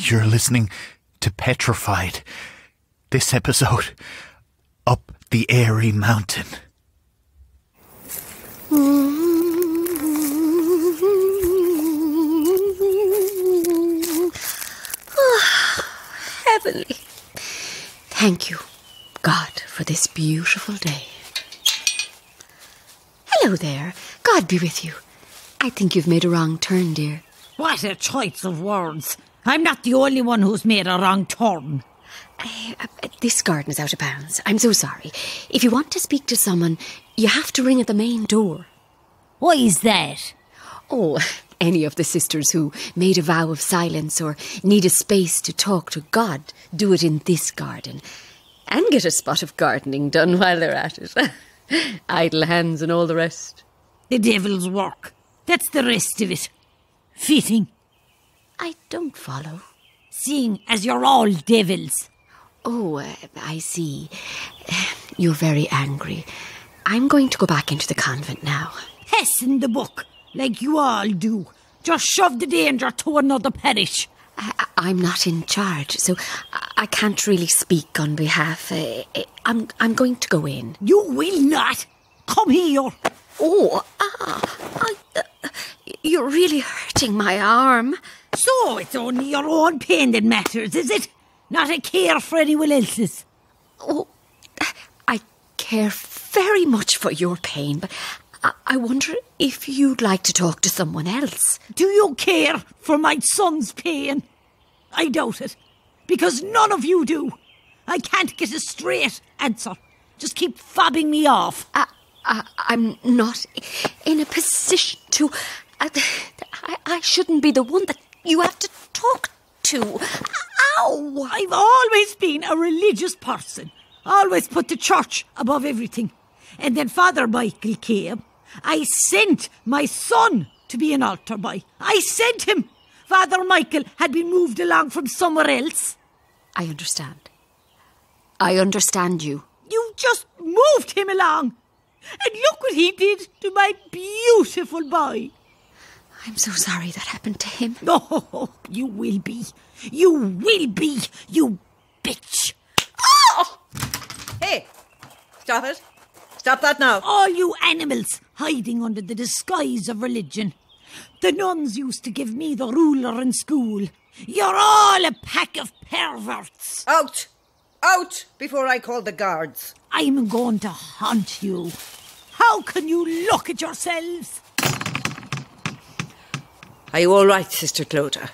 You're listening to Petrified. This episode, Up the Airy Mountain. Heavenly. Thank you, God, for this beautiful day. Hello there. God be with you. I think you've made a wrong turn, dear. What a choice of words. I'm not the only one who's made a wrong turn. This garden is out of bounds. I'm so sorry. If you want to speak to someone, you have to ring at the main door. Why is that? Oh, any of the sisters who made a vow of silence or need a space to talk to God do it in this garden and get a spot of gardening done while they're at it. Idle hands and all the rest. The devil's work. That's the rest of it. Fitting. I don't follow. Seeing as you're all devils. Oh, I see. You're very angry. I'm going to go back into the convent now. Hasten the book, like you all do. Just shove the danger to another parish. I'm not in charge, so I can't really speak on behalf. I'm going to go in. You will not. Come here. Oh, you're really hurting my arm. So it's only your own pain that matters, is it? Not a care for anyone else's. Oh, I care very much for your pain, but I wonder if you'd like to talk to someone else. Do you care for my son's pain? I doubt it, because none of you do. I can't get a straight answer. Just keep fobbing me off. I'm not in a position to... I shouldn't be the one that you have to talk to. Ow! I've always been a religious person. Always put the church above everything. And then Father Michael came. I sent my son to be an altar boy. I sent him. Father Michael had been moved along from somewhere else. I understand. I understand you. You just moved him along. And look what he did to my beautiful boy. I'm so sorry that happened to him. Oh, you will be. You will be, you bitch. Oh! Hey, stop it. Stop that now. All you animals hiding under the disguise of religion. The nuns used to give me the ruler in school. You're all a pack of perverts. Out! Out before I call the guards. I'm going to haunt you. How can you look at yourselves? Are you all right, Sister Clodagh?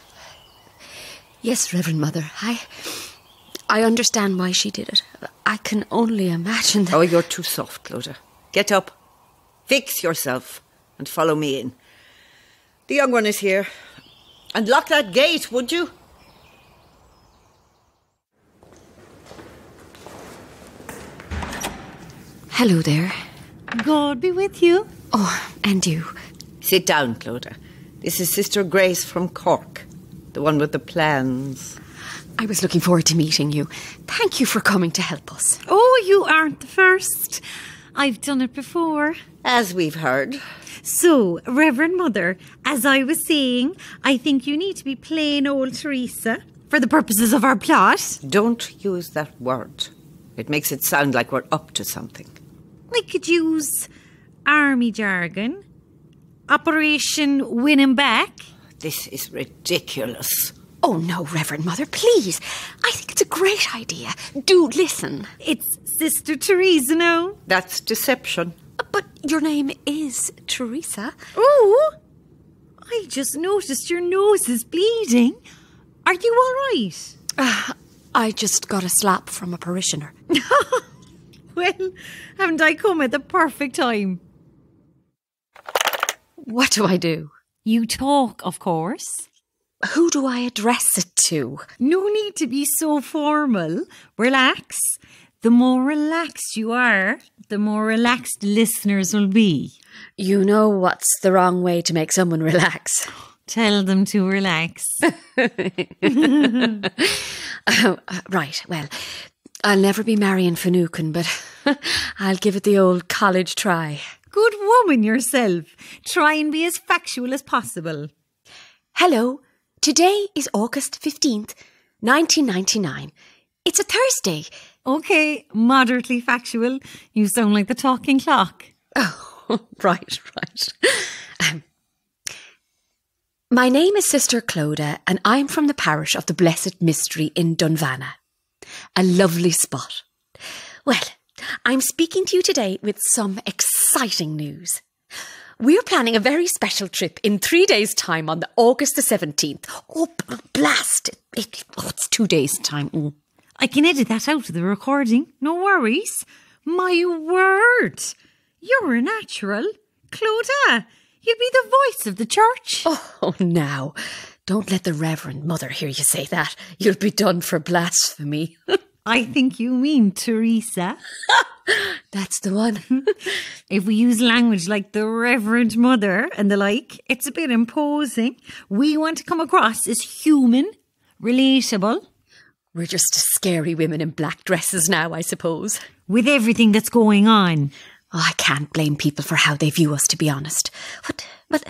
Yes, Reverend Mother. I understand why she did it. I can only imagine that... Oh, you're too soft, Clodagh. Get up, fix yourself, and follow me in. The young one is here. And lock that gate, would you? Hello there. God be with you. Oh, and you. Sit down, Clodagh. This is Sister Grace from Cork, the one with the plans. I was looking forward to meeting you. Thank you for coming to help us. Oh, you aren't the first. I've done it before. As we've heard. So, Reverend Mother, as I was saying, I think you need to be plain old Teresa for the purposes of our plot. Don't use that word. It makes it sound like we're up to something. I could use army jargon. Operation Win 'em Back. This is ridiculous. Oh, no, Reverend Mother, please. I think it's a great idea. Do listen. It's Sister Teresa now. That's deception. But your name is Teresa. Oh, I just noticed your nose is bleeding. Are you all right? I just got a slap from a parishioner. Well, haven't I come at the perfect time? What do I do? You talk, of course. Who do I address it to? No need to be so formal. Relax. The more relaxed you are, the more relaxed listeners will be. You know what's the wrong way to make someone relax. Tell them to relax. Right, well, I'll never be marrying Finucane, but I'll give it the old college try. Good woman yourself. Try and be as factual as possible. Hello, Today is August 15th, 1999. It's a Thursday. OK, moderately factual. You sound like the talking clock. Oh, right. My name is Sister Clodagh, and I'm from the parish of the Blessed Mystery in Dunvanna. A lovely spot. Well, I'm speaking to you today with some exciting news. We're planning a very special trip in 3 days' time on the August the 17th. Oh, blast! It's 2 days' time. I can edit that out of the recording. No worries. My word! You're a natural. Clodagh, you'll be the voice of the church. Oh, now, don't let the Reverend Mother hear you say that. You'll be done for blasphemy. I think you mean Teresa. That's the one. If we use language like the Reverend Mother and the like, it's a bit imposing. We want to come across as human, relatable. We're just scary women in black dresses now, I suppose. With everything that's going on. Oh, I can't blame people for how they view us, to be honest. But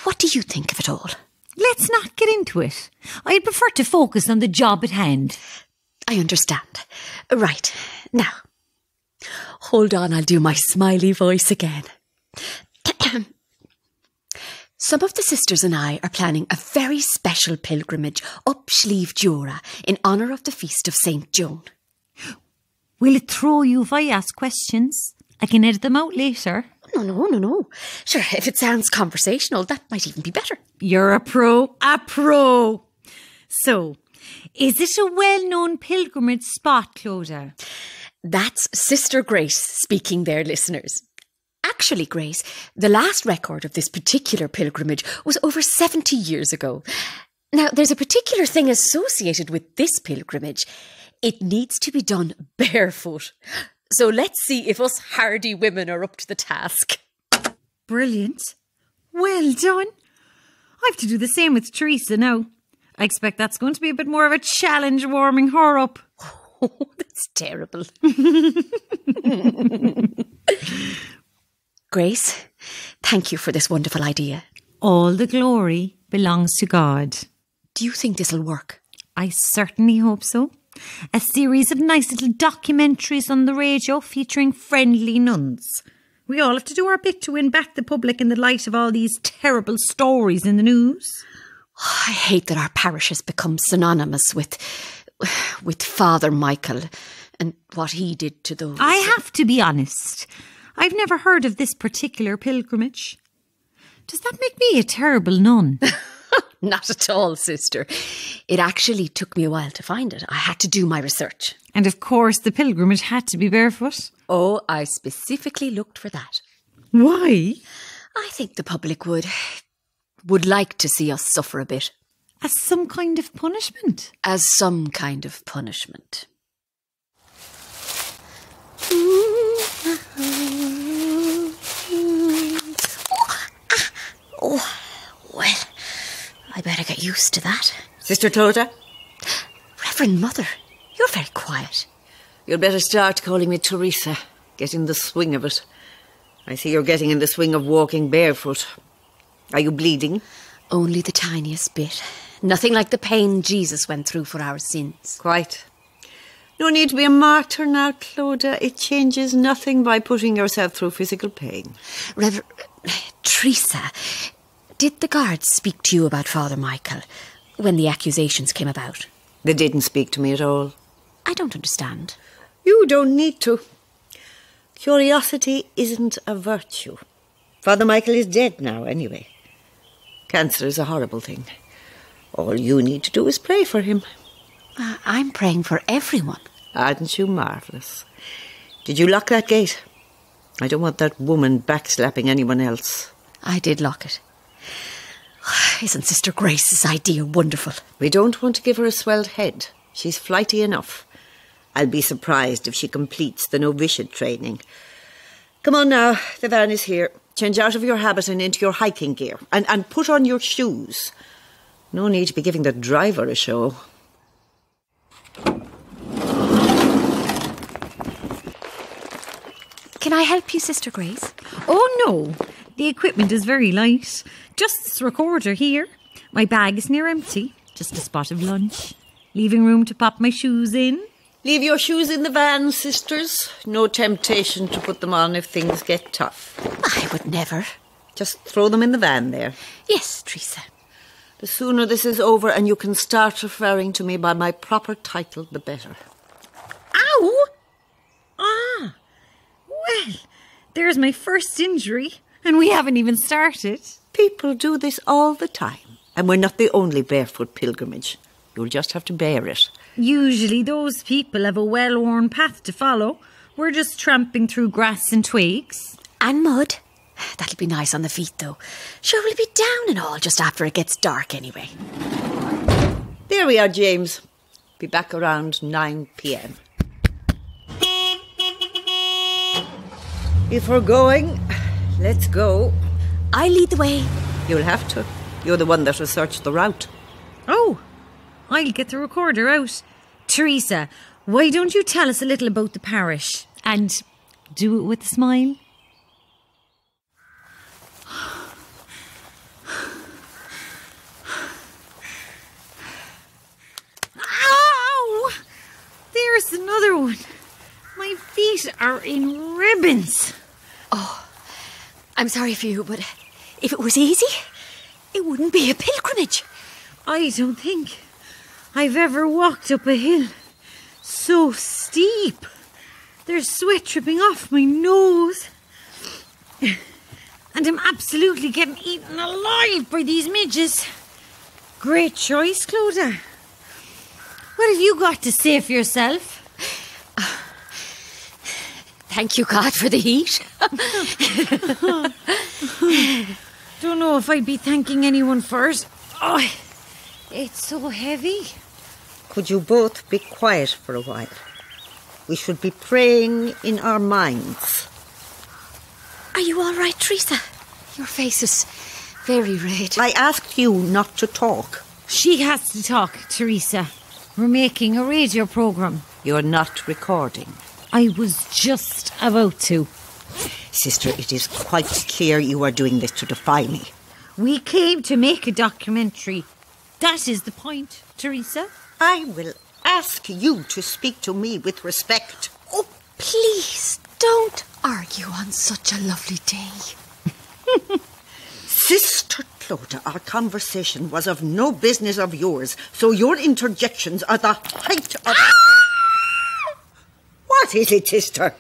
what do you think of it all? Let's not get into it. I'd prefer to focus on the job at hand. I understand. Right, now, hold on, I'll do my smiley voice again. Some of the sisters and I are planning a very special pilgrimage up Slieve Dura in honour of the feast of St. Joan. Will it throw you if I ask questions? I can edit them out later. No. Sure, if it sounds conversational, that might even be better. You're a pro. A pro. So, is it a well-known pilgrimage spot, Clodagh? That's Sister Grace speaking there, listeners. Actually, Grace, the last record of this particular pilgrimage was over 70 years ago. Now, there's a particular thing associated with this pilgrimage. It needs to be done barefoot. So let's see if us hardy women are up to the task. Brilliant. Well done. I have to do the same with Teresa now. I expect that's going to be a bit more of a challenge warming her up. Oh, that's terrible. Grace, thank you for this wonderful idea. All the glory belongs to God. Do you think this'll work? I certainly hope so. A series of nice little documentaries on the radio featuring friendly nuns. We all have to do our bit to win back the public in the light of all these terrible stories in the news. I hate that our parish has become synonymous with Father Michael and what he did to those. I have to be honest. I've never heard of this particular pilgrimage. Does that make me a terrible nun? Not at all, sister. It actually took me a while to find it. I had to do my research. And of course the pilgrimage had to be barefoot. Oh, I specifically looked for that. Why? I think the public would like to see us suffer a bit. As some kind of punishment? As some kind of punishment. Oh, well, I better get used to that. Sister Clodagh? Reverend Mother, you're very quiet. You'd better start calling me Teresa. Get in the swing of it. I see you're getting in the swing of walking barefoot. Are you bleeding? Only the tiniest bit. Nothing like the pain Jesus went through for our sins. Quite. No need to be a martyr now, Clodagh. It changes nothing by putting yourself through physical pain. Teresa, did the guards speak to you about Father Michael when the accusations came about? They didn't speak to me at all. I don't understand. You don't need to. Curiosity isn't a virtue. Father Michael is dead now, anyway. Cancer is a horrible thing. All you need to do is pray for him. I'm praying for everyone. Aren't you marvellous? Did you lock that gate? I don't want that woman backslapping anyone else. I did lock it. Isn't Sister Grace's idea wonderful? We don't want to give her a swelled head. She's flighty enough. I'll be surprised if she completes the novitiate training. Come on now, the van is here. Change out of your habit and into your hiking gear. And put on your shoes. No need to be giving the driver a show. Can I help you, Sister Grace? Oh no, the equipment is very light. Just this recorder here. My bag is near empty. Just a spot of lunch. Leaving room to pop my shoes in. Leave your shoes in the van, sisters. No temptation to put them on if things get tough. I would never. Just throw them in the van there. Yes, Teresa. The sooner this is over and you can start referring to me by my proper title, the better. Ow! Ah! Well, there's my first injury, and we haven't even started. People do this all the time, and we're not the only barefoot pilgrimage. You'll just have to bear it. Usually those people have a well-worn path to follow. We're just tramping through grass and twigs. And mud. That'll be nice on the feet, though. Sure, we'll be down and all just after it gets dark anyway. There we are, James. Be back around 9 p.m. If we're going, let's go. I lead the way. You'll have to. You're the one that researched the route. Oh, I'll get the recorder out. Teresa, why don't you tell us a little about the parish? And do it with a smile. Ow! There's another one. My feet are in ribbons. Oh, I'm sorry for you, but if it was easy, it wouldn't be a pilgrimage. I don't think I've ever walked up a hill so steep. There's sweat dripping off my nose. And I'm absolutely getting eaten alive by these midges. Great choice, Clodagh. What have you got to say for yourself? Thank you, God, for the heat. Don't know if I'd be thanking anyone first. Oh, it's so heavy. Could you both be quiet for a while? We should be praying in our minds. Are you all right, Teresa? Your face is very red. I asked you not to talk. She has to talk, Teresa. We're making a radio programme. You're not recording. I was just about to. Sister, it is quite clear you are doing this to defy me. We came to make a documentary. That is the point, Teresa. I will ask you to speak to me with respect. Oh, please, don't argue on such a lovely day. Sister Clodagh, our conversation was of no business of yours, so your interjections are the height of... Ah! What is it, sister?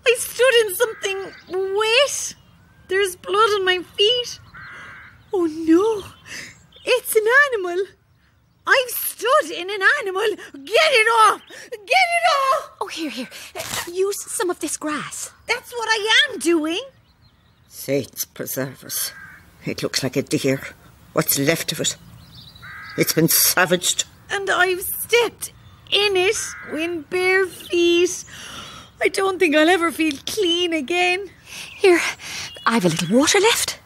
I stood in something wet. There's blood on my feet. Oh no, it's an animal. I've stood in an animal. Get it off! Get it off! Oh, here. Use some of this grass. That's what I am doing. Saints preserve us. It looks like a deer. What's left of it? It's been savaged. And I've stepped in it with bare feet. I don't think I'll ever feel clean again. Here, I've a little water left.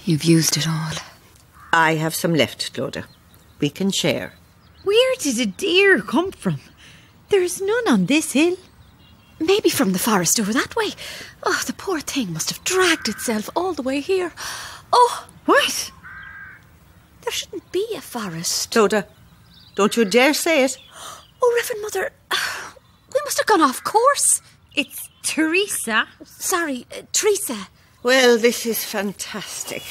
You've used it all. I have some left, Clodagh. We can share. Where did a deer come from? There's none on this hill. Maybe from the forest over that way. Oh, the poor thing must have dragged itself all the way here. Oh! What? There shouldn't be a forest. Clodagh, don't you dare say it. Oh, Reverend Mother, we must have gone off course. It's Teresa. Sorry, Teresa. Well, this is fantastic.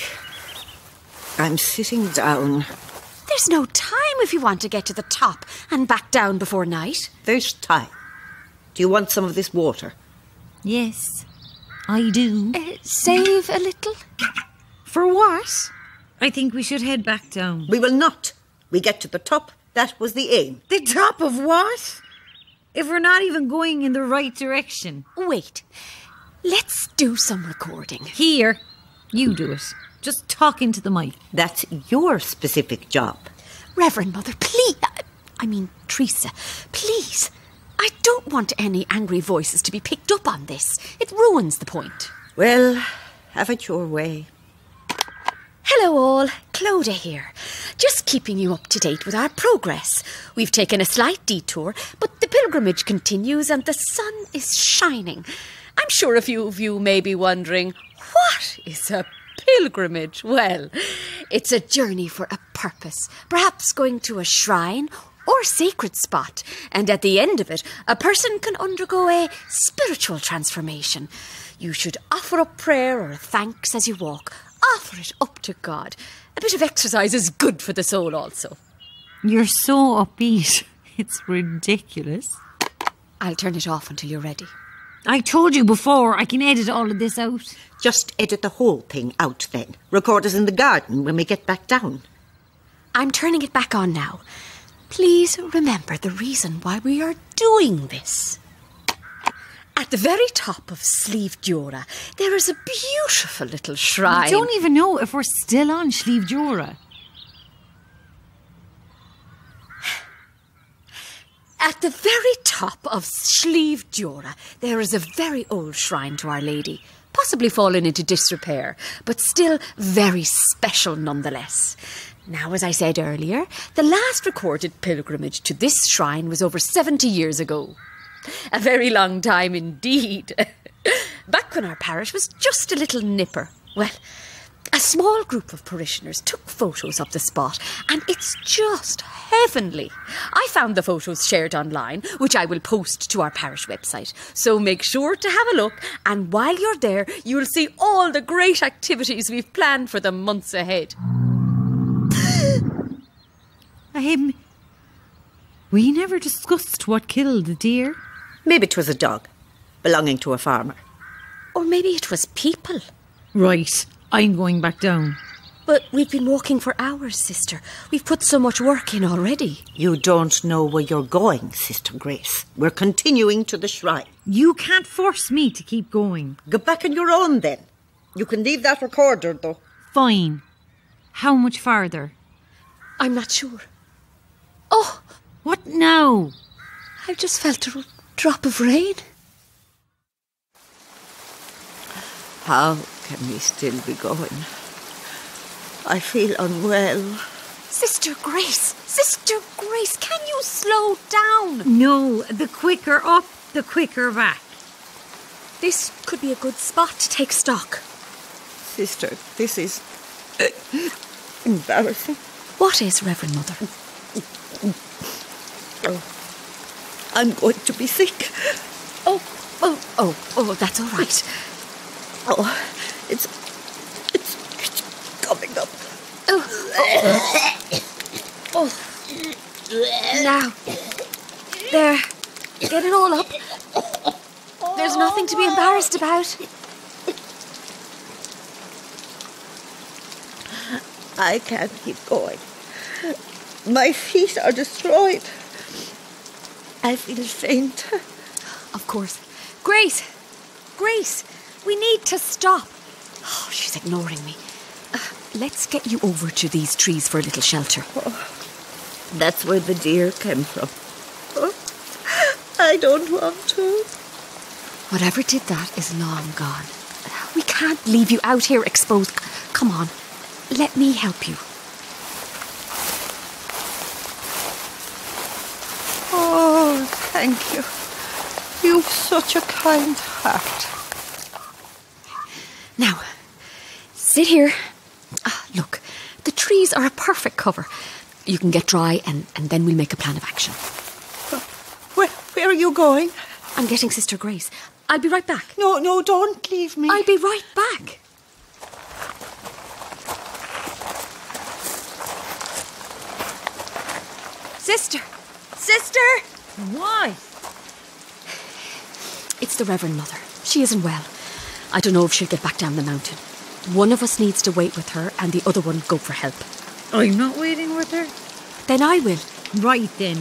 I'm sitting down. There's no time if you want to get to the top and back down before night. There's time. Do you want some of this water? Yes, I do. Save a little. For what? I think we should head back down. We will not. We get to the top. That was the aim. The top of what? If we're not even going in the right direction. Wait. Let's do some recording. Here, you do it. Just talk into the mic. That's your specific job. Reverend Mother, please. I mean, Teresa, please. I don't want any angry voices to be picked up on this. It ruins the point. Well, have it your way. Hello all, Clodagh here. Just keeping you up to date with our progress. We've taken a slight detour, but the pilgrimage continues and the sun is shining. I'm sure a few of you may be wondering, what is a pilgrimage? Well, it's a journey for a purpose, perhaps going to a shrine or sacred spot, and at the end of it, a person can undergo a spiritual transformation. You should offer up prayer or thanks as you walk. Offer it up to God. A bit of exercise is good for the soul also. You're so upbeat. It's ridiculous. I'll turn it off until you're ready. I told you before, I can edit all of this out. Just edit the whole thing out then. Record us in the garden when we get back down. I'm turning it back on now. Please remember the reason why we are doing this. At the very top of Slieve Dura, there is a beautiful little shrine. I don't even know if we're still on Slieve Dura. At the very top of Slieve Dura, there is a very old shrine to Our Lady, possibly fallen into disrepair, but still very special nonetheless. Now, as I said earlier, the last recorded pilgrimage to this shrine was over 70 years ago. A very long time indeed. Back when our parish was just a little nipper. Well, a small group of parishioners took photos of the spot, and it's just heavenly. I found the photos shared online, which I will post to our parish website. So make sure to have a look, and while you're there, you'll see all the great activities we've planned for the months ahead. We never discussed what killed the deer. Maybe 'twas a dog belonging to a farmer. Or maybe it was people. Right, I'm going back down. But we've been walking for hours, sister. We've put so much work in already. You don't know where you're going, Sister Grace. We're continuing to the shrine. You can't force me to keep going. Go back on your own then. You can leave that recorder though. Fine. How much farther? I'm not sure. Oh, What now? I just felt a drop of rain. How can we still be going? I feel unwell. Sister Grace, can you slow down? No, the quicker up, the quicker back. This could be a good spot to take stock. Sister, this is embarrassing. What is, Reverend Mother? I'm going to be sick. Oh, that's all right. Oh, it's coming up. Oh. Now, there. Get it all up. There's nothing to be embarrassed about. I can't keep going. My feet are destroyed. I feel faint. Of course. Grace, we need to stop. Oh, she's ignoring me. Let's get you over to these trees for a little shelter. Oh, that's where the deer came from. Oh, I don't want to. Whatever did that is long gone. We can't leave you out here exposed. Come on, let me help you. Oh, thank you. You've such a kind heart. Now, sit here. Look, the trees are a perfect cover. You can get dry and then we'll make a plan of action. Where are you going? I'm getting Sister Grace. I'll be right back. No, don't leave me. I'll be right back. Sister! Why? It's the Reverend Mother. She isn't well. I don't know if she'll get back down the mountain. One of us needs to wait with her and the other one go for help. I'm not waiting with her. Then I will. Right then.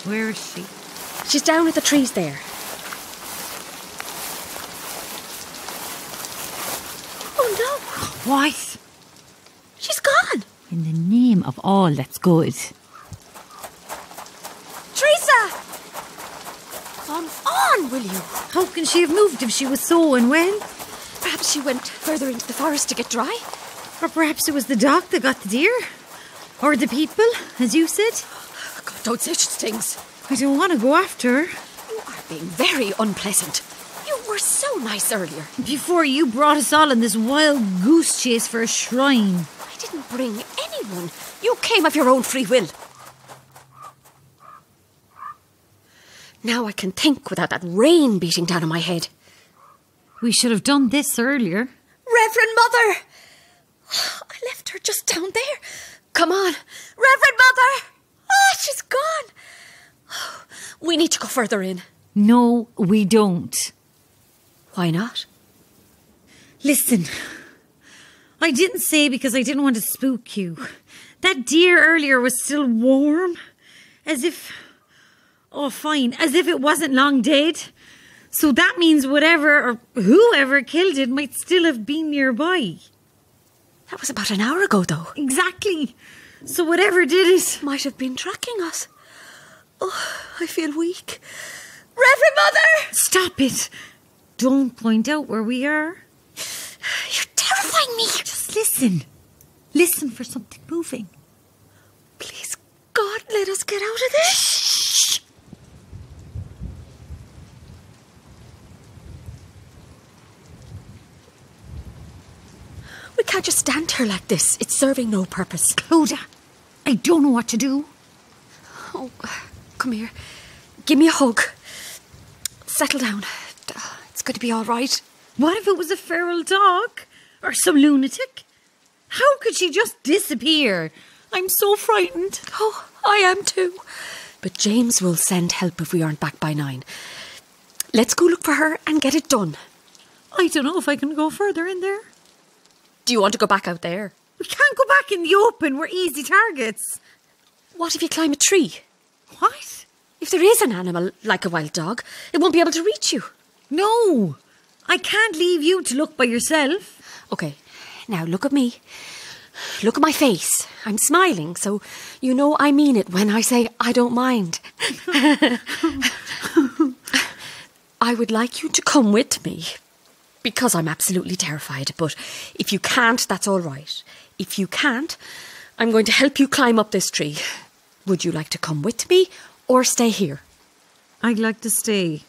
Where is she? She's down at the trees there. Oh no! What? She's gone! In the name of all that's good. Teresa! Come on, will you? How can she have moved if she was so unwell? Perhaps she went further into the forest to get dry? Or perhaps it was the dog that got the deer? Or the people, as you said? God, don't say such things. I don't want to go after her. You are being very unpleasant. You were so nice earlier. Before you brought us all on this wild goose chase for a shrine. I didn't bring anyone. You came of your own free will. Now I can think without that rain beating down on my head. We should have done this earlier. Reverend Mother! I left her just down there. Come on. Reverend Mother! Oh, she's gone. We need to go further in. No, we don't. Why not? Listen, I didn't say because I didn't want to spook you. That deer earlier was still warm. As if... Oh, fine. As if it wasn't long dead. So that means whatever or whoever killed it might still have been nearby. That was about an hour ago, though. Exactly. So whatever did it... Might have been tracking us. Oh, I feel weak. Reverend Mother! Stop it. Don't point out where we are. You're terrifying me. Just listen. Listen for something moving. Please, God, let us get out of this. Shh. We can't just stand here like this. It's serving no purpose. Clodagh, I don't know what to do. Oh, come here. Give me a hug. Settle down. It's going to be all right. What if it was a feral dog? Or some lunatic? How could she just disappear? I'm so frightened. Oh, I am too. But James will send help if we aren't back by 9. Let's go look for her and get it done. I don't know if I can go further in there. Do you want to go back out there? We can't go back in the open. We're easy targets. What if you climb a tree? What? If there is an animal, like a wild dog, it won't be able to reach you. No, I can't leave you to look by yourself. Okay, now look at me. Look at my face. I'm smiling, so you know I mean it when I say I don't mind. I would like you to come with me, because I'm absolutely terrified. But if you can't, that's all right. If you can't, I'm going to help you climb up this tree. Would you like to come with me or stay here? I'd like to stay.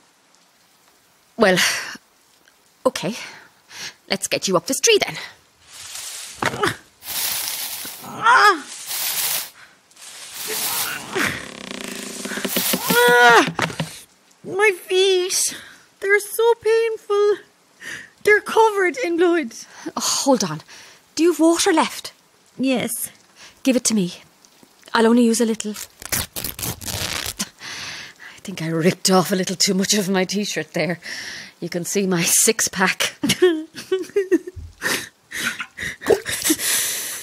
Well, okay. Let's get you up this tree then. My feet. They're so painful. They're covered in blood. Oh, hold on. Do you have water left? Yes. Give it to me. I'll only use a little. I think I ripped off a little too much of my t-shirt there. You can see my 6-pack.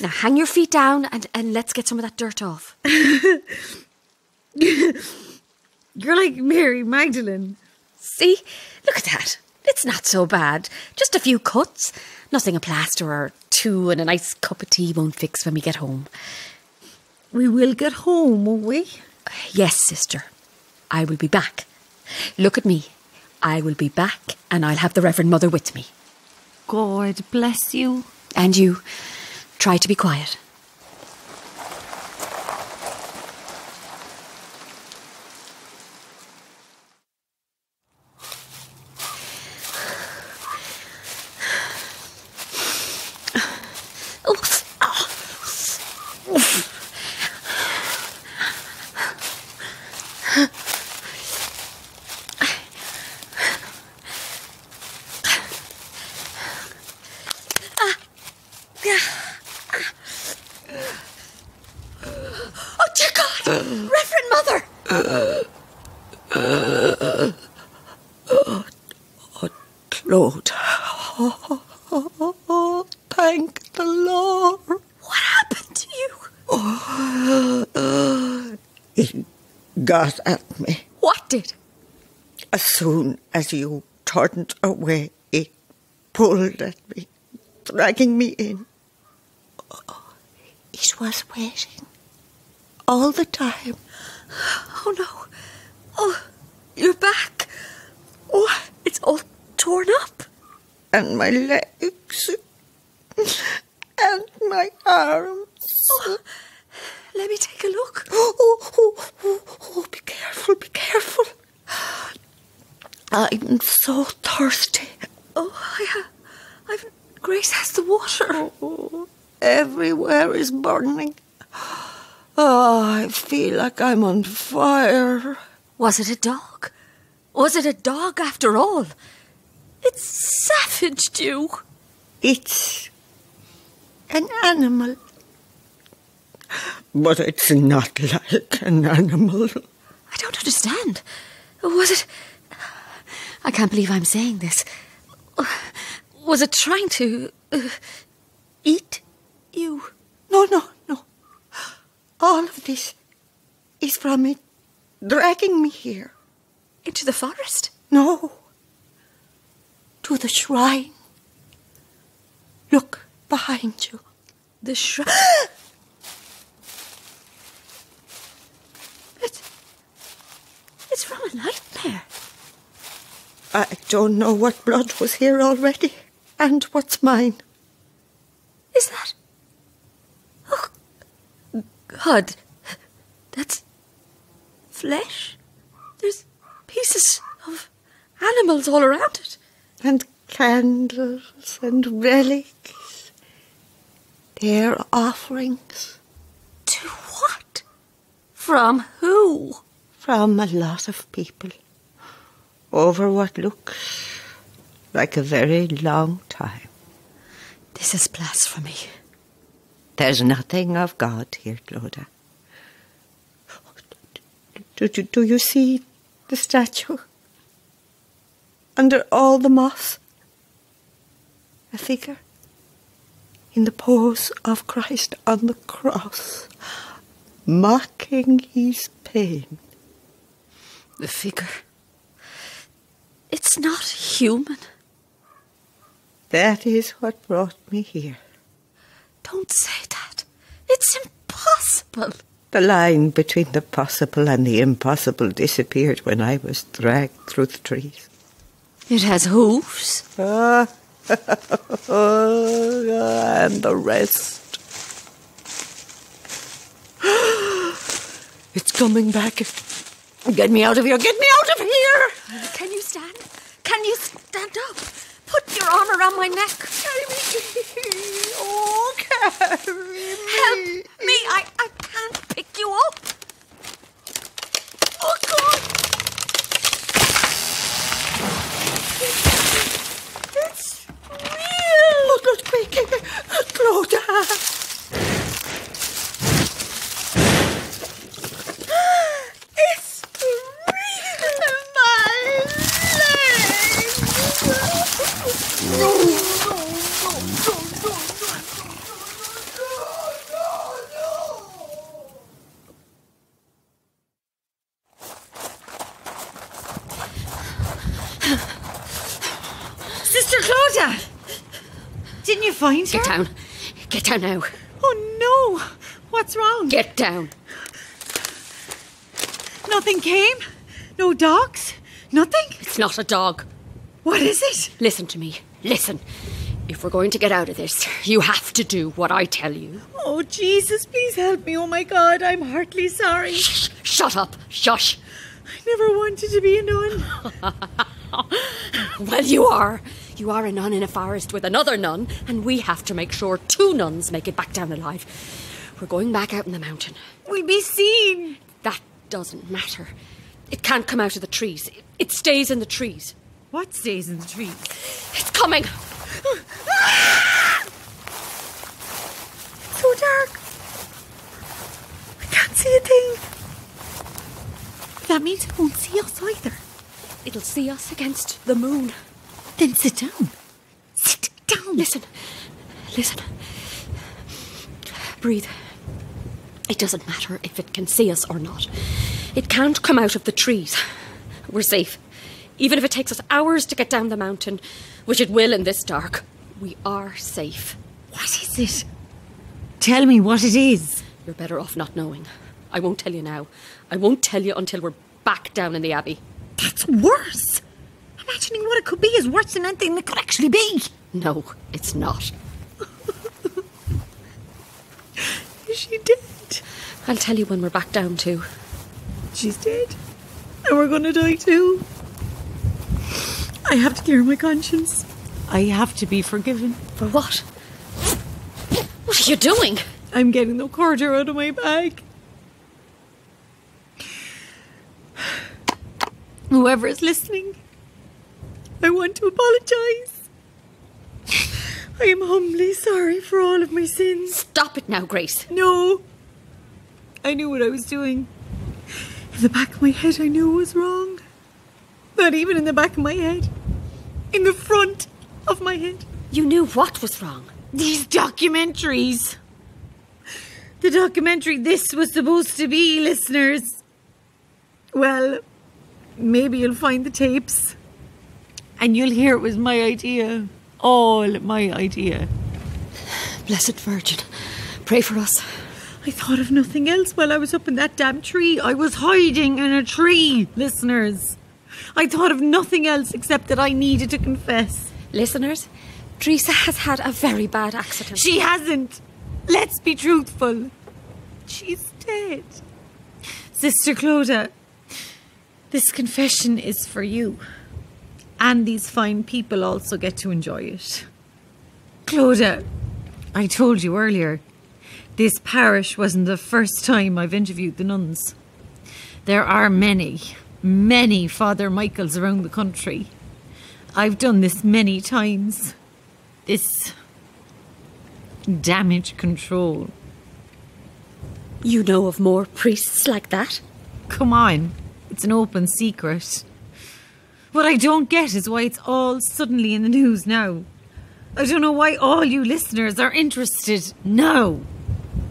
Now hang your feet down and let's get some of that dirt off. You're like Mary Magdalene. See? Look at that. It's not so bad. Just a few cuts. Nothing a plaster or two and a nice cup of tea won't fix when we get home. We will get home, won't we? Yes, sister. I will be back. Look at me. I will be back and I'll have the Reverend Mother with me. God bless you. And you. Try to be quiet. Lord. Oh, thank the Lord. What happened to you? He got at me. What did? As soon as you turned away, he pulled at me, dragging me in. It was waiting all the time. Oh, no. Oh, you're back. Oh, it's all torn up. And my legs. And my arms. Oh, let me take a look. Oh, be careful, be careful. I'm so thirsty. Oh, Grace has the water. Oh, everywhere is burning. Oh, I feel like I'm on fire. Was it a dog? Was it a dog after all? It savaged you. It's an animal. But it's not like an animal. I don't understand. Was it... I can't believe I'm saying this. Was it trying to... eat you? No. All of this is from it dragging me here. Into the forest? No. To the shrine. Look behind you. The shrine... It's from a nightmare. I don't know what blood was here already and what's mine. Is that... Oh, God. That's flesh. There's pieces of animals all around it. And candles and relics. They're offerings. To what? From who? From a lot of people. Over what looks like a very long time. This is blasphemy. There's nothing of God here, Clodagh. Do you see the statue? Under all the moss. A figure in the pose of Christ on the cross, mocking his pain. The figure. It's not human. That is what brought me here. Don't say that. It's impossible. The line between the possible and the impossible disappeared when I was dragged through the trees. It has hooves. And the rest. It's coming back. Get me out of here! Get me out of here! Can you stand? Can you stand up? Put your arm around my neck. Carry me. Oh, carry me. Help me. I can't pick you up. Oh, God. It's real. Oh, not quick. Clodagh. Sister Clodagh! Didn't you find her? Get down. Get down now. Oh no! What's wrong? Get down. Nothing came? No dogs? Nothing? It's not a dog. What is it? Listen to me. Listen. If we're going to get out of this, you have to do what I tell you. Oh, Jesus, please help me. Oh, my God, I'm heartily sorry. Shh, shut up. Shush. I never wanted to be a nun. Well, you are. You are a nun in a forest with another nun, and we have to make sure 2 nuns make it back down alive. We're going back out in the mountain. We'll be seen. That doesn't matter. It can't come out of the trees. It stays in the trees. What stays in the trees? It's coming. It's so dark. I can't see a thing. That means it won't see us either. It'll see us against the moon. Then sit down. Sit down. Listen. Breathe. It doesn't matter if it can see us or not. It can't come out of the trees. We're safe. Even if it takes us hours to get down the mountain, which it will in this dark, we are safe. What is it? Tell me what it is. You're better off not knowing. I won't tell you now. I won't tell you until we're back down in the Abbey. That's worse. Imagining what it could be is worse than anything it could actually be. No, it's not. Is she dead? I'll tell you when we're back down too. She's dead. And we're going to die too. I have to clear my conscience. I have to be forgiven. For what? What are you doing? I'm getting the quarter out of my bag. Whoever is listening, I want to apologise. I am humbly sorry for all of my sins. Stop it now, Grace. No. I knew what I was doing. In the back of my head, I knew it was wrong. Not even in the back of my head. In the front of my head. You knew what was wrong. These documentaries. The documentary this was supposed to be, listeners. Well, maybe you'll find the tapes. And you'll hear it was my idea. All my idea. Blessed Virgin, pray for us. I thought of nothing else while I was up in that damn tree. I was hiding in a tree, listeners. I thought of nothing else except that I needed to confess. Listeners, Teresa has had a very bad accident. She hasn't. Let's be truthful. She's dead. Sister Clodagh, this confession is for you. And these fine people also get to enjoy it. Clodagh, I told you earlier, this parish wasn't the first time I've interviewed the nuns. There are many, many Father Michaels around the country. I've done this many times. This damage control. You know of more priests like that? Come on, it's an open secret. What I don't get is why it's all suddenly in the news now. I don't know why all you listeners are interested now.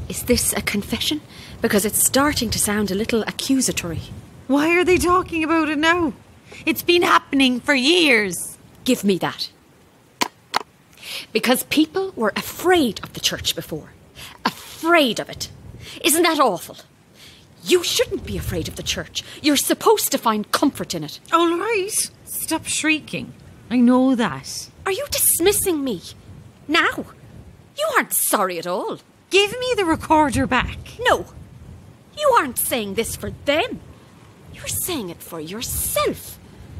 Is this a confession? Because it's starting to sound a little accusatory. Why are they talking about it now? It's been happening for years. Give me that. Because people were afraid of the church before. Afraid of it. Isn't that awful? You shouldn't be afraid of the church. You're supposed to find comfort in it. All right. Stop shrieking. I know that. Are you dismissing me? Now? You aren't sorry at all. Give me the recorder back. No. You aren't saying this for them. You're saying it for yourself.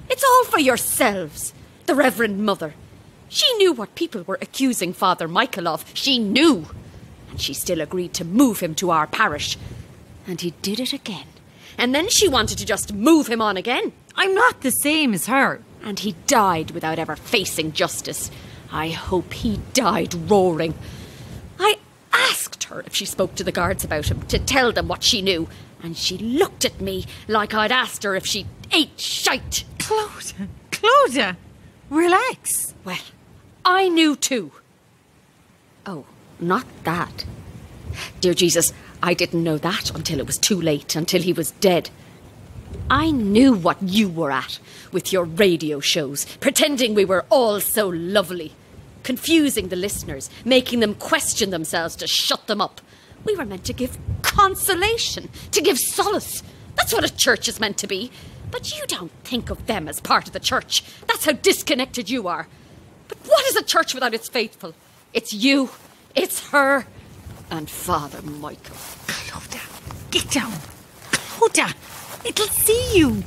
It's all for yourselves. The Reverend Mother. She knew what people were accusing Father Michael of. She knew. And she still agreed to move him to our parish. And he did it again. And then she wanted to just move him on again. I'm not the same as her. And he died without ever facing justice. I hope he died roaring. I asked her if she spoke to the guards about him, to tell them what she knew. And she looked at me like I'd asked her if she ate shite. Clodagh, relax. Well, I knew too. Oh, not that. Dear Jesus, I didn't know that until it was too late, until he was dead. I knew what you were at with your radio shows, pretending we were all so lovely, confusing the listeners, making them question themselves to shut them up. We were meant to give consolation, to give solace. That's what a church is meant to be. But you don't think of them as part of the church. That's how disconnected you are. But what is a church without its faithful? It's you, it's her, and Father Michael. Clodagh, get down. Clodagh, it'll see you.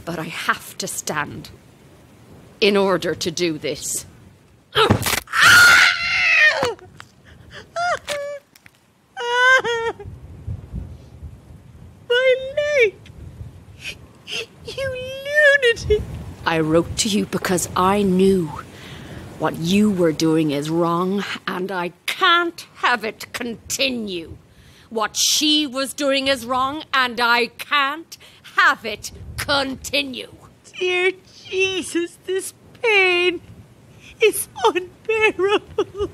But I have to stand in order to do this. My leg. You lunatic. I wrote to you because I knew what you were doing is wrong, and I can't have it continue. What she was doing is wrong, and I can't have it continue. Dear Jesus, this pain is unbearable.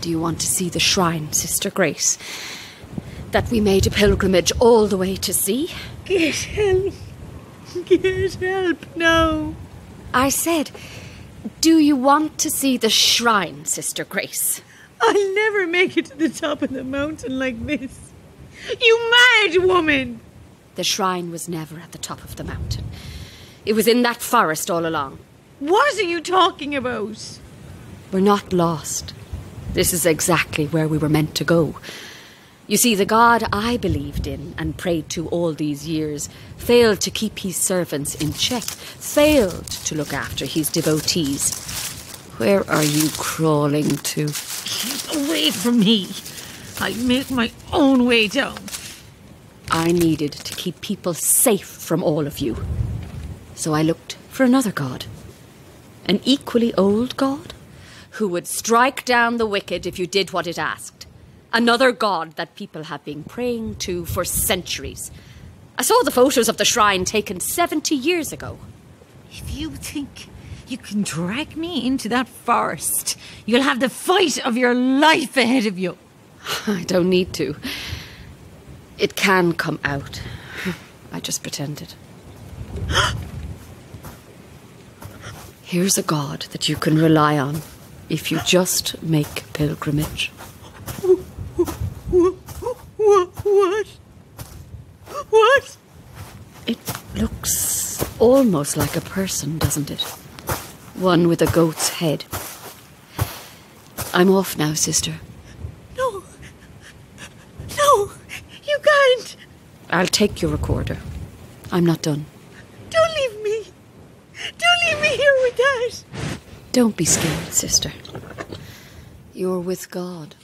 Do you want to see the shrine, Sister Grace, that we made a pilgrimage all the way to see? Get help. Get help now. I said, do you want to see the shrine, Sister Grace? I'll never make it to the top of the mountain like this. You mad woman! The shrine was never at the top of the mountain. It was in that forest all along. What are you talking about? We're not lost. This is exactly where we were meant to go. You see, the God I believed in and prayed to all these years failed to keep his servants in check, failed to look after his devotees. Where are you crawling to? Keep away from me. I'll make my own way down. I needed to keep people safe from all of you. So I looked for another God. An equally old God who would strike down the wicked if you did what it asked. Another God that people have been praying to for centuries. I saw the photos of the shrine taken 70 years ago. If you think you can drag me into that forest, you'll have the fight of your life ahead of you. I don't need to. It can come out. I just pretended. Here's a God that you can rely on if you just make pilgrimage. What? It looks almost like a person, doesn't it? One with a goat's head. I'm off now, sister. No, you can't. I'll take your recorder. I'm not done. Don't leave me. Don't leave me here with that. Don't be scared, sister. You're with God.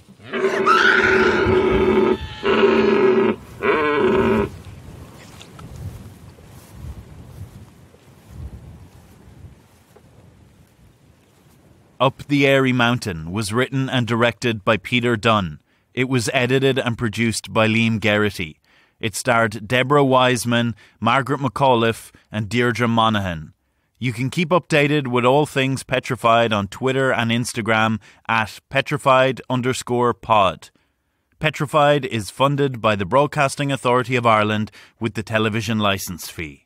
Up the Airy Mountain was written and directed by Peter Dunne. It was edited and produced by Geraghty. It starred Deborah Wiseman, Margaret McAuliffe and Deirdre Monaghan. You can keep updated with all things Petrified on Twitter and Instagram at petrified_pod. Petrified is funded by the Broadcasting Authority of Ireland with the television licence fee.